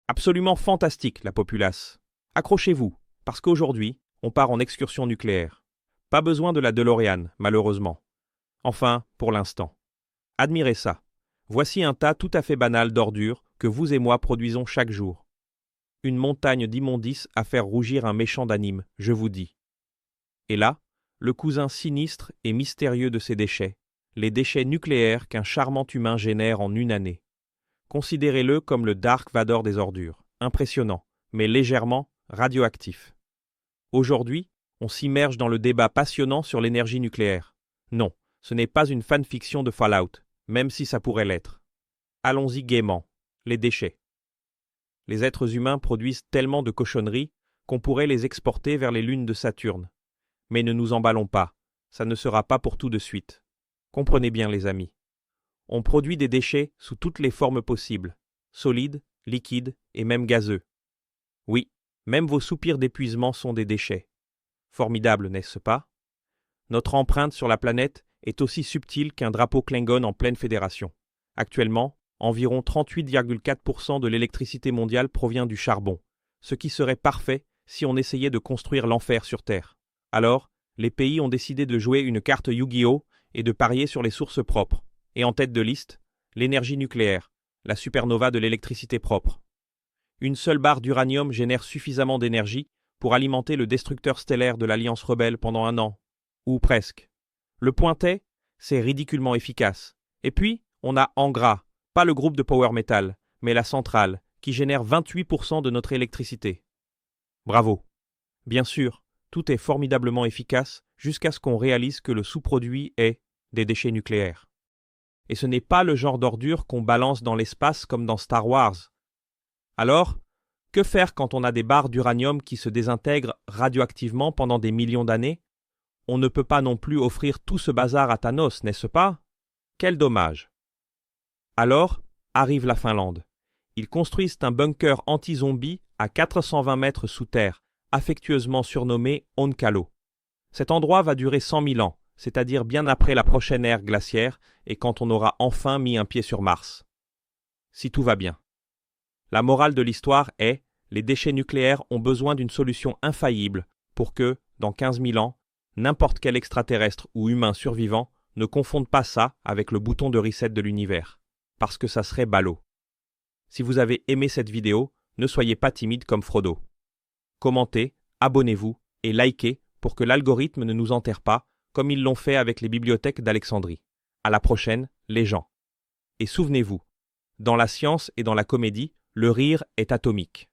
Absolument fantastique, la populace. Accrochez-vous, parce qu'aujourd'hui, on part en excursion nucléaire. Pas besoin de la DeLorean, malheureusement. Enfin, pour l'instant. Admirez ça. Voici un tas tout à fait banal d'ordures que vous et moi produisons chaque jour. Une montagne d'immondices à faire rougir un méchant d'anime, je vous dis. Et là, le cousin sinistre et mystérieux de ces déchets, les déchets nucléaires qu'un charmant humain génère en une année. Considérez-le comme le Dark Vador des ordures, impressionnant, mais légèrement radioactif. Aujourd'hui, on s'immerge dans le débat passionnant sur l'énergie nucléaire. Non, ce n'est pas une fanfiction de Fallout, même si ça pourrait l'être. Allons-y gaiement, les déchets. Les êtres humains produisent tellement de cochonneries qu'on pourrait les exporter vers les lunes de Saturne. Mais ne nous emballons pas, ça ne sera pas pour tout de suite. Comprenez bien les amis. On produit des déchets sous toutes les formes possibles, solides, liquides et même gazeux. Oui, même vos soupirs d'épuisement sont des déchets. Formidable, n'est-ce pas? Notre empreinte sur la planète est aussi subtile qu'un drapeau Klingon en pleine fédération. Actuellement, environ 38,4% de l'électricité mondiale provient du charbon, ce qui serait parfait si on essayait de construire l'enfer sur Terre. Alors, les pays ont décidé de jouer une carte Yu-Gi-Oh! Et de parier sur les sources propres. Et en tête de liste, l'énergie nucléaire, la supernova de l'électricité propre. Une seule barre d'uranium génère suffisamment d'énergie pour alimenter le destructeur stellaire de l'Alliance rebelle pendant un an. Ou presque. Le point est, c'est ridiculement efficace. Et puis, on a en gras, pas le groupe de Power Metal, mais la centrale, qui génère 28% de notre électricité. Bravo. Bien sûr, tout est formidablement efficace jusqu'à ce qu'on réalise que le sous-produit est des déchets nucléaires. Et ce n'est pas le genre d'ordure qu'on balance dans l'espace comme dans Star Wars. Alors, que faire quand on a des barres d'uranium qui se désintègrent radioactivement pendant des millions d'années? On ne peut pas non plus offrir tout ce bazar à Thanos, n'est-ce pas? Quel dommage. Alors, arrive la Finlande. Ils construisent un bunker anti-zombie à 420 mètres sous terre, affectueusement surnommé Onkalo. Cet endroit va durer 100 000 ans, c'est-à-dire bien après la prochaine ère glaciaire et quand on aura enfin mis un pied sur Mars. Si tout va bien. La morale de l'histoire est, les déchets nucléaires ont besoin d'une solution infaillible pour que, dans 15 000 ans, n'importe quel extraterrestre ou humain survivant ne confonde pas ça avec le bouton de reset de l'univers, parce que ça serait ballot. Si vous avez aimé cette vidéo, ne soyez pas timide comme Frodo. Commentez, abonnez-vous et likez pour que l'algorithme ne nous enterre pas, comme ils l'ont fait avec les bibliothèques d'Alexandrie. À la prochaine, les gens. Et souvenez-vous, dans la science et dans la comédie, le rire est atomique.